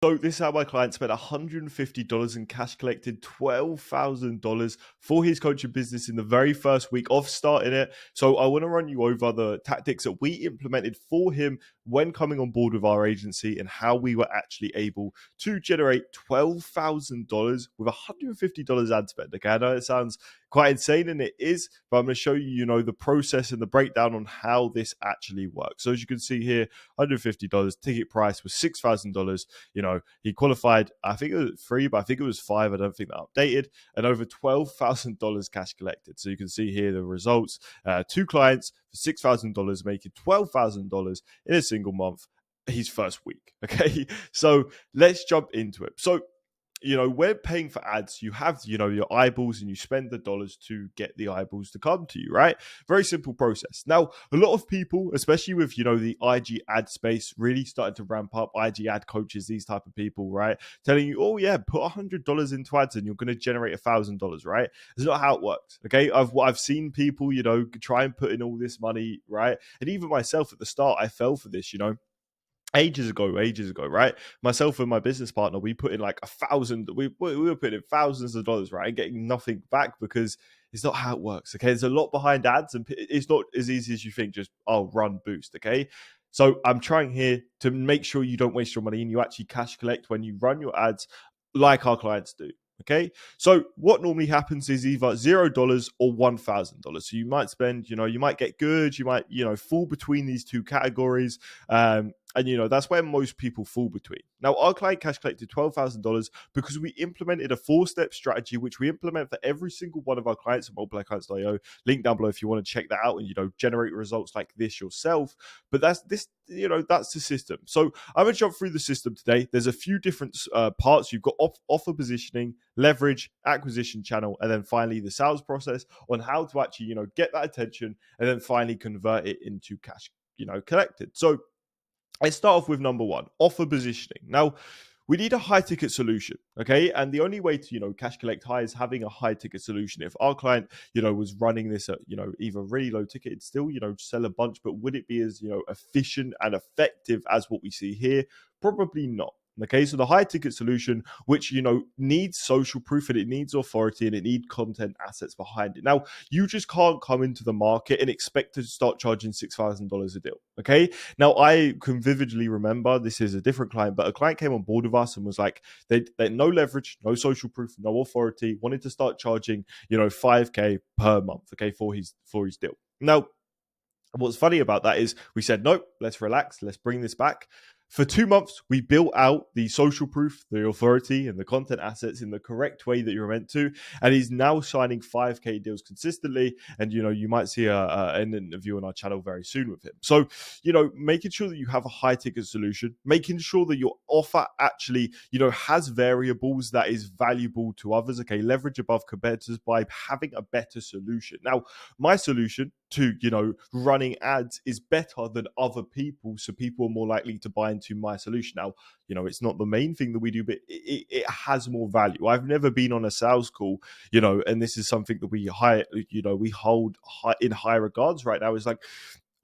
So this is how my client spent $150 in cash, collected $12,000 for his coaching business in the very first week of starting it. So I want to run you over the tactics that we implemented for him when coming on board with our agency and how we were actually able to generate $12,000 with $150 ad spend. Okay, I know it sounds quite insane, and it is, but I'm going to show you, the process and the breakdown on how this actually works. So as you can see here, $150, ticket price was $6,000. He qualified, I think it was 3, but I think it was 5. I don't think that updated, and over $12,000 cash collected. So you can see here the results. 2 clients for $6,000, making $12,000 in a single month, his first week. Okay, so let's jump into it. So when paying for ads, you have, your eyeballs, and you spend the dollars to get the eyeballs to come to you, right? Very simple process. Now, a lot of people, especially with, the IG ad space really starting to ramp up, IG ad coaches, these type of people, right? Telling you, oh yeah, put $100 into ads and you're going to generate $1,000, right? It's not how it works, okay? I've seen people, try and put in all this money, right? And even myself at the start, I fell for this, ages ago, right? Myself and my business partner, we put in like 1,000. We were putting in thousands of dollars, right, and getting nothing back because it's not how it works. Okay, there's a lot behind ads, and it's not as easy as you think. Just run boost. Okay, so I'm trying here to make sure you don't waste your money and you actually cash collect when you run your ads, like our clients do. Okay, so what normally happens is either $0 or $1,000. So you might spend, you might get good, you might, fall between these two categories. And that's where most people fall between. Now, our client cash collected $12,000 because we implemented a 4-step strategy, which we implement for every single one of our clients at multiplyclients.io. Link down below if you want to check that out and generate results like this yourself. But that's the system. So I'm gonna jump through the system today. There's a few different parts. You've got offer positioning, leverage, acquisition channel, and then finally the sales process on how to actually get that attention and then finally convert it into cash collected. So let's start off with number 1, offer positioning. Now, we need a high ticket solution, okay? And the only way to, cash collect high is having a high ticket solution. If our client, was running this at, either really low ticket, it'd still, sell a bunch, but would it be as, efficient and effective as what we see here? Probably not. Okay, so the high ticket solution, which needs social proof and it needs authority and it needs content assets behind it. Now, you just can't come into the market and expect to start charging $6,000 a deal. Okay, now I can vividly remember, this is a different client, but a client came on board with us and was like, they no leverage, no social proof, no authority, wanted to start charging $5,000 per month, okay, for his deal. Now, what's funny about that is we said, nope, let's relax, let's bring this back. For 2 months, we built out the social proof, the authority, and the content assets in the correct way that you're meant to. And he's now signing $5,000 deals consistently. And, you might see an interview on our channel very soon with him. So, making sure that you have a high ticket solution, making sure that your offer actually, has variables that is valuable to others. Okay, leverage above competitors by having a better solution. Now, my solution to running ads is better than other people, so people are more likely to buy into my solution. Now, it's not the main thing that we do, but it has more value. I've never been on a sales call, and this is something that we hold in high regards right now. Is like,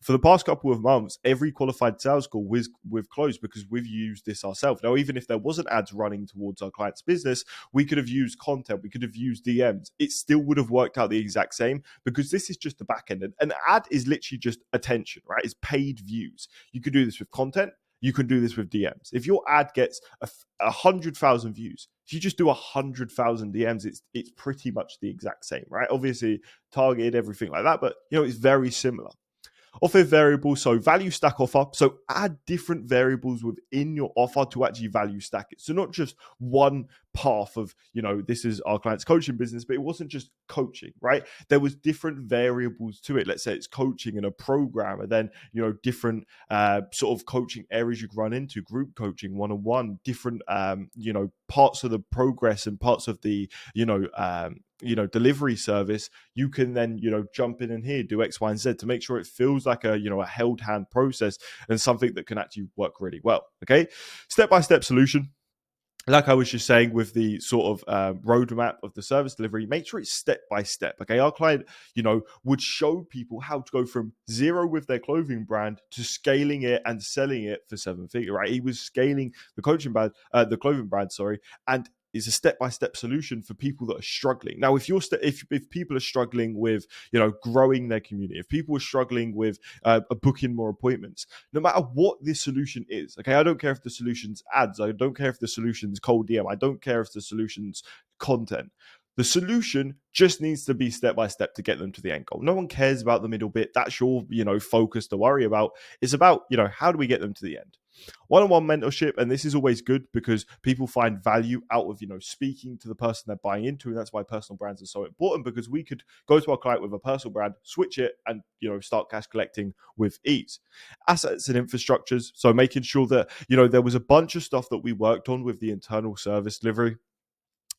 for the past couple of months, every qualified sales call we've closed because we've used this ourselves. Now, even if there wasn't ads running towards our client's business, we could have used content, we could have used DMs. It still would have worked out the exact same because this is just the back end. An ad is literally just attention, right? It's paid views. You could do this with content. You can do this with DMs. If your ad gets 100,000 views, if you just do 100,000 DMs, it's pretty much the exact same, right? Obviously, targeted, everything like that, but it's very similar. Offer variables, so value stack offer. So add different variables within your offer to actually value stack it. So not just one path of, this is our client's coaching business, but it wasn't just coaching, right? There was different variables to it. Let's say it's coaching and a program, and then, different sort of coaching areas you can run into, group coaching, one-on-one, different, parts of the progress and parts of the, delivery service. You can then, jump in and here, do X, Y, and Z to make sure it feels like a held hand process and something that can actually work really well. Okay. Step-by-step solution. like I was just saying with the sort of roadmap of the service delivery, make sure it's step by step. Okay, our client, would show people how to go from zero with their clothing brand to scaling it and selling it for seven figure. Right, he was scaling the clothing brand, sorry, and is a step-by-step solution for people that are struggling. Now, if if people are struggling with growing their community, if people are struggling with booking more appointments, no matter what this solution is, okay, I don't care if the solution's ads, I don't care if the solution's cold DM, I don't care if the solution's content. The solution just needs to be step by step to get them to the end goal. No one cares about the middle bit. That's your focus to worry about. It's about how do we get them to the end. One-on-one mentorship, and this is always good because people find value out of speaking to the person they're buying into, and that's why personal brands are so important, because we could go to our client with a personal brand, switch it, and start cash collecting with ease. Assets and infrastructures, so making sure that there was a bunch of stuff that we worked on with the internal service delivery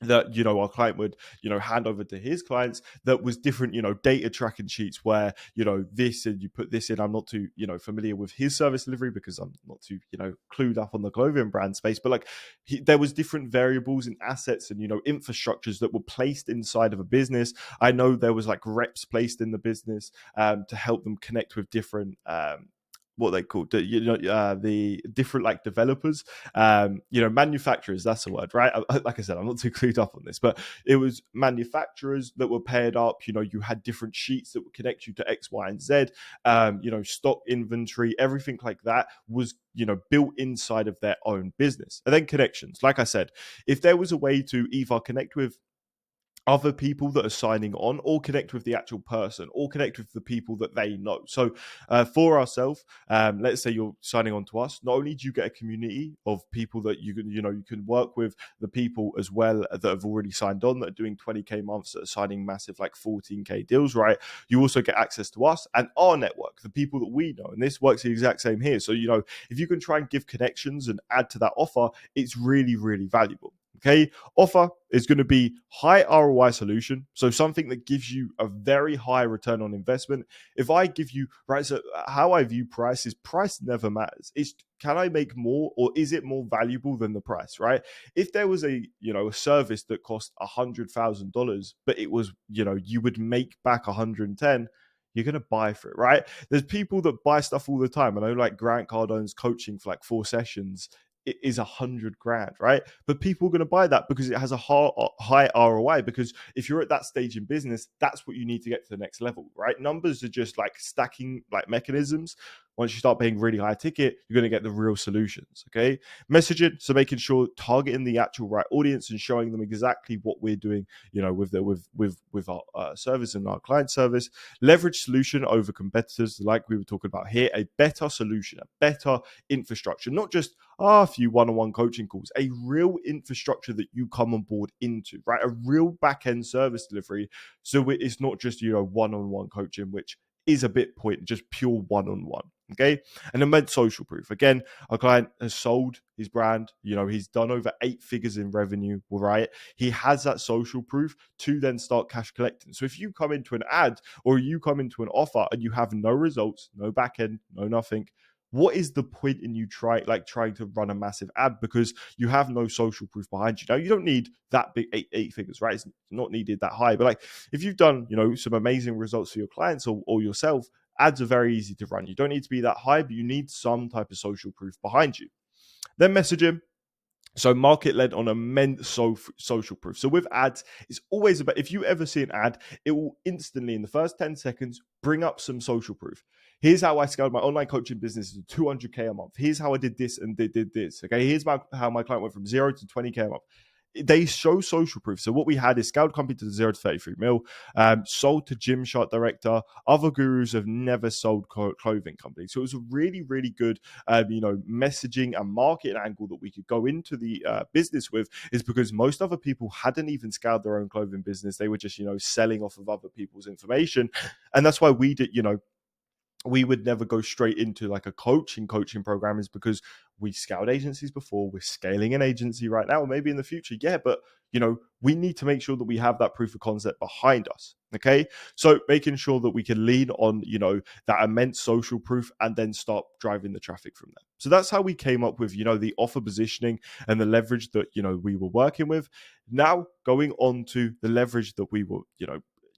that our client would hand over to his clients, that was different data tracking sheets where this, and you put this in. I'm not too familiar with his service delivery because I'm not too clued up on the clothing brand space, but like there was different variables and assets and infrastructures that were placed inside of a business. I know there was like reps placed in the business to help them connect with different what they call the different like developers, manufacturers, that's the word, right? Like I said, I'm not too clued up on this, but it was manufacturers that were paired up. You had different sheets that would connect you to X, Y, and Z. Stock inventory, everything like that was built inside of their own business. And then connections, like I said, if there was a way to either connect with other people that are signing on, or connect with the actual person, or connect with the people that they know. So for ourselves, let's say you're signing on to us, not only do you get a community of people that you can work with, the people as well that have already signed on, that are doing 20K months, that are signing massive like 14K deals, right? You also get access to us and our network, the people that we know. And this works the exact same here. So if you can try and give connections and add to that offer, it's really, really valuable. Okay, offer is going to be high ROI solution, so something that gives you a very high return on investment. If I give you, right, so how I view price is price never matters. It's, can I make more, or is it more valuable than the price, right? If there was a service that cost $100,000, but it was you would make back 110, you're gonna buy for it, right? There's people that buy stuff all the time. I know, like Grant Cardone's coaching for like 4 sessions, it is 100 grand, right? But people are going to buy that because it has a high ROI. Because if you're at that stage in business, that's what you need to get to the next level, right? Numbers are just like stacking like mechanisms. Once you start paying really high ticket, you're going to get the real solutions. Okay, messaging, so making sure targeting the actual right audience and showing them exactly what we're doing, with our service and our client service. Leverage solution over competitors, like we were talking about here. A better solution, a better infrastructure, not just a few one-on-one coaching calls, a real infrastructure that you come on board into, right? A real back-end service delivery. So it's not just, one-on-one coaching, which is a bit point, just pure one-on-one. Okay. And immense social proof. Again, our client has sold his brand. He's done over 8 figures in revenue, right? He has that social proof to then start cash collecting. So if you come into an ad, or you come into an offer and you have no results, no back end, no nothing, what is the point in you trying to run a massive ad, because you have no social proof behind you? Now, you don't need that big eight figures, right? It's not needed that high. But like, if you've done, some amazing results for your clients, or yourself, ads are very easy to run. You don't need to be that high, but you need some type of social proof behind you. Then messaging. So market led on immense social proof. So with ads, it's always about, if you ever see an ad, it will instantly, in the first 10 seconds, bring up some social proof. Here's how I scaled my online coaching business to 200K a month. Here's how I did this and did this. Okay, here's how my client went from 0 to 20K a month. They show social proof. So what we had is scaled company to 0 to 33 mil, sold to Gymshark director. Other gurus have never sold clothing companies. So it was a really, really good, messaging and marketing angle that we could go into the business with, is because most other people hadn't even scaled their own clothing business. They were just, selling off of other people's information. And that's why we did, we would never go straight into like a coaching program, is because we scaled agencies before. We're scaling an agency right now, or maybe in the future. Yeah, but we need to make sure that we have that proof of concept behind us. Okay, so making sure that we can lean on, that immense social proof and then start driving the traffic from there. So that's how we came up with, the offer positioning and the leverage that, we were working with. Now going on to the leverage that we were,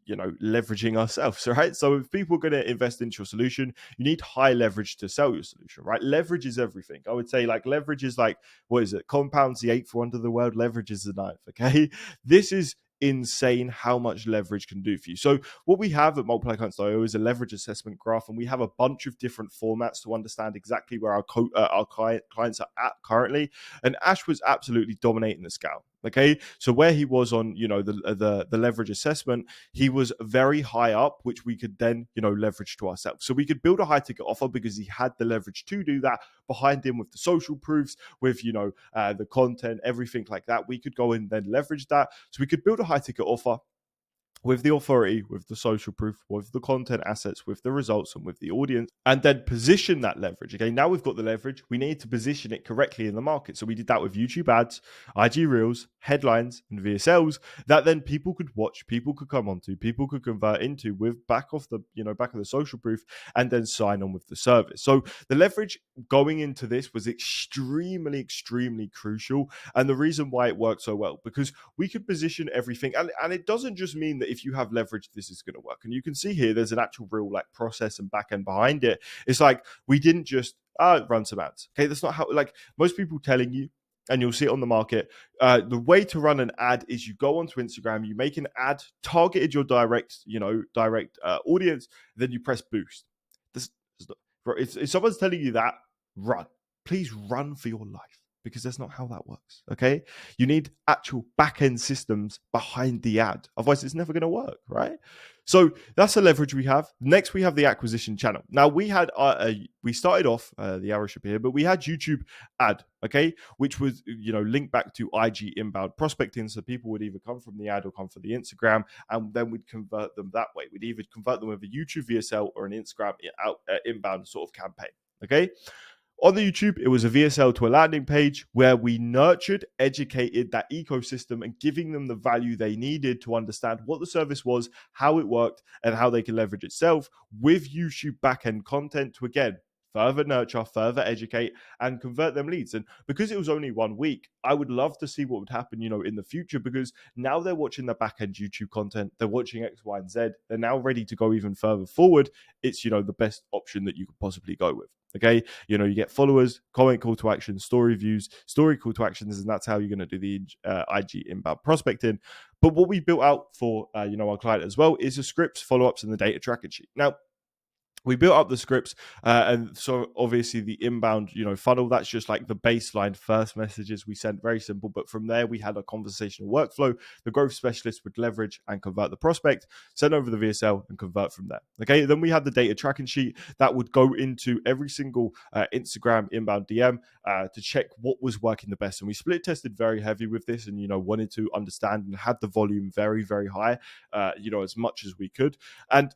leveraging ourselves, right? So if people are going to invest into your solution, you need high leverage to sell your solution, right? Leverage is everything. I would say like leverage is like, what is it? Compounds the eighth wonder of the world, leverage is the ninth, okay? This is insane how much leverage can do for you. So what we have at multiplyclients.io is a leverage assessment graph, and we have a bunch of different formats to understand exactly where our clients are at currently. And Ash was absolutely dominating the scale. Okay, so where he was on, the leverage assessment, he was very high up, which we could then, leverage to ourselves. So we could build a high ticket offer because he had the leverage to do that behind him with the social proofs, with the content, everything like that. We could go and then leverage that. So we could build a high ticket offer with the authority, with the social proof, with the content assets, with the results, and with the audience, and then position that leverage. Okay, now we've got the leverage. We need to position it correctly in the market. So we did that with YouTube ads, IG Reels, headlines, and VSLs that then people could watch, people could come onto, people could convert into with back of the social proof, and then sign on with the service. So the leverage going into this was extremely, extremely crucial. And the reason why it worked so well, because we could position everything, and it doesn't just mean that if you have leverage, this is going to work. And you can see here, there's an actual real like process and backend behind it. It's like we didn't just run some ads. Okay, that's not how, like most people telling you, and you'll see it on the market. The way to run an ad is you go onto Instagram, you make an ad targeted your direct audience, then you press boost. This, if someone's telling you that, run. Please run for your life, because that's not how that works. Okay, you need actual back-end systems behind the ad, otherwise it's never going to work, right? So that's the leverage we have. Next, we have the acquisition channel. Now we had we started off the arrow ship here, but we had YouTube ad, okay, which was linked back to IG inbound prospecting. So people would either come from the ad or come from the Instagram, and then we'd convert them that way. We'd either convert them with a YouTube VSL or an Instagram inbound sort of campaign. Okay. On the YouTube, it was a VSL to a landing page where we nurtured, educated that ecosystem and giving them the value they needed to understand what the service was, how it worked, and how they can leverage itself with YouTube backend content to, again, further nurture, further educate, and convert them leads. And because it was only 1 week, I would love to see what would happen, in the future, because now they're watching the back-end YouTube content, they're watching X, Y, and Z, they're now ready to go even further forward. It's, the best option that you could possibly go with. Okay, you get followers, comment call to action, story views, story call to actions, and that's how you're going to do the IG inbound prospecting. But what we built out for our client as well is the scripts, follow-ups, and the data tracking sheet. Now, we built up the scripts, and so obviously the inbound, funnel, that's just like the baseline first messages we sent, very simple. But from there, we had a conversational workflow. The growth specialist would leverage and convert the prospect, send over the VSL, and convert from there. Okay, then we had the data tracking sheet that would go into every single Instagram inbound DM to check what was working the best. And we split tested very heavy with this, and wanted to understand and had the volume very, very high, as much as we could. And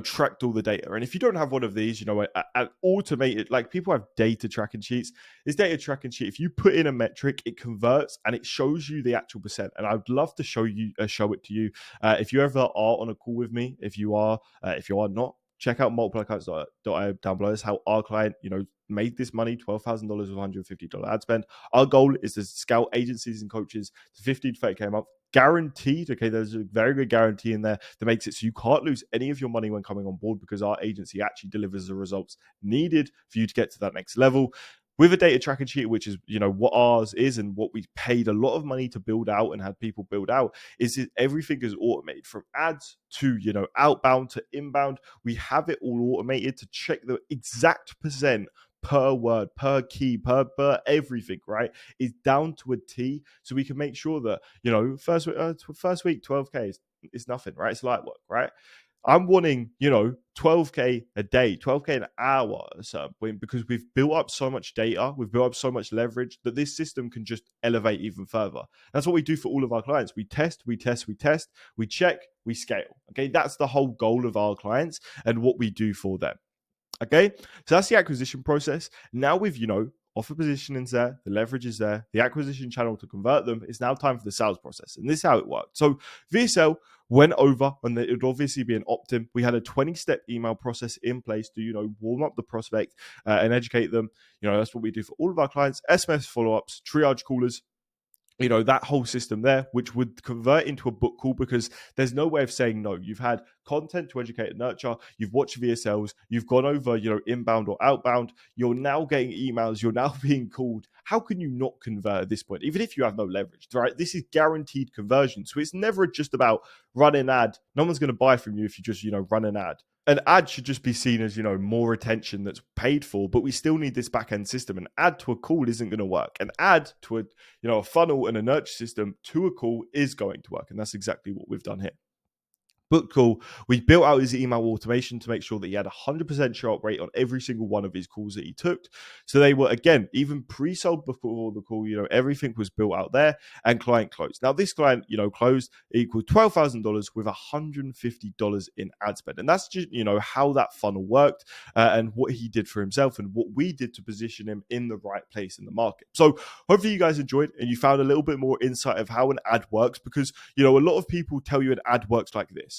tracked all the data. And if you don't have one of these, an automated, like people have data tracking sheets. This data tracking sheet, if you put in a metric, it converts and it shows you the actual percent. And I'd love to show it to you. If you ever are on a call with me, if you are not, check out multiplyclients.io down below. That's how our client, made this money, $12,000 with $150 ad spend. Our goal is to scale agencies and coaches to 15 to 30K a month. Guaranteed. Okay, there's a very good guarantee in there that makes it so you can't lose any of your money when coming on board, because our agency actually delivers the results needed for you to get to that next level. With a data tracking sheet, which is what ours is and what we paid a lot of money to build out and had people build out, is that everything is automated from ads to outbound to inbound. We have it all automated to check the exact percent per word, per key, per everything, right, is down to a T, so we can make sure that first week 12K is nothing, right? It's light work, right? I'm wanting 12K a day, 12K an hour, so because we've built up so much data, we've built up so much leverage that this system can just elevate even further. That's what we do for all of our clients. We test, we check, we scale. Okay, that's the whole goal of our clients and what we do for them. Okay, so that's the acquisition process. Now we've offer positioning's there, the leverage is there, the acquisition channel to convert them. It's now time for the sales process. And this is how it worked. So VSL went over, and it would obviously be an opt-in. We had a 20-step email process in place to, warm up the prospect and educate them. That's what we do for all of our clients. SMS follow-ups, triage callers, that whole system there, which would convert into a book call because there's no way of saying no. You've had content to educate and nurture. You've watched VSLs. You've gone over, inbound or outbound. You're now getting emails. You're now being called. How can you not convert at this point, even if you have no leverage, right? This is guaranteed conversion. So it's never just about run an ad. No one's going to buy from you if you just, run an ad. An ad should just be seen as, more attention that's paid for, but we still need this back-end system. An ad to a call isn't going to work. An ad to a funnel and a nurture system to a call is going to work. And that's exactly what we've done here. Book call. We built out his email automation to make sure that he had 100% show up rate on every single one of his calls that he took. So they were, again, even pre-sold before the call, everything was built out there, and client closed. Now this client, closed equaled $12,000 with $150 in ad spend. And that's just, how that funnel worked and what he did for himself and what we did to position him in the right place in the market. So hopefully you guys enjoyed and you found a little bit more insight of how an ad works, because, a lot of people tell you an ad works like this.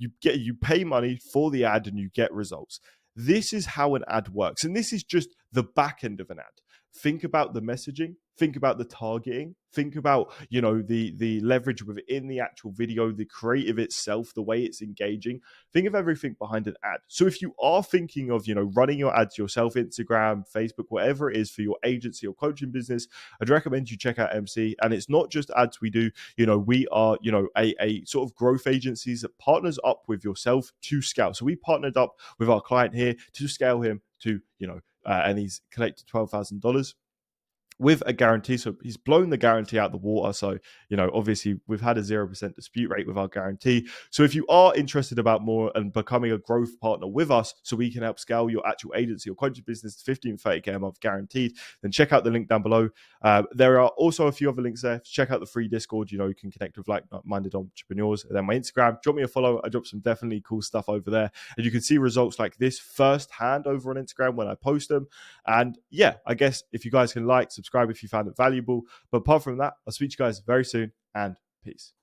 You pay money for the ad and you get results. This is how an ad works. And this is just the back end of an ad. Think about the messaging, think about the targeting, think about, the leverage within the actual video, the creative itself, the way it's engaging. Think of everything behind an ad. So if you are thinking of, running your ads yourself, Instagram, Facebook, whatever it is for your agency or coaching business, I'd recommend you check out MC. And it's not just ads we do. We are, a sort of growth agencies that partners up with yourself to scale. So we partnered up with our client here to scale him to, and he's collected $12,000 with a guarantee. So he's blown the guarantee out the water. So, obviously we've had a 0% dispute rate with our guarantee. So if you are interested about more and becoming a growth partner with us so we can help scale your actual agency or coaching business to 15, 30K a month guaranteed, then check out the link down below. There are also a few other links there. Check out the free Discord. You can connect with like-minded entrepreneurs. And then my Instagram, drop me a follow. I drop some definitely cool stuff over there. And you can see results like this firsthand over on Instagram when I post them. And yeah, I guess if you guys can subscribe if you found it valuable. But apart from that, I'll speak to you guys very soon, and peace.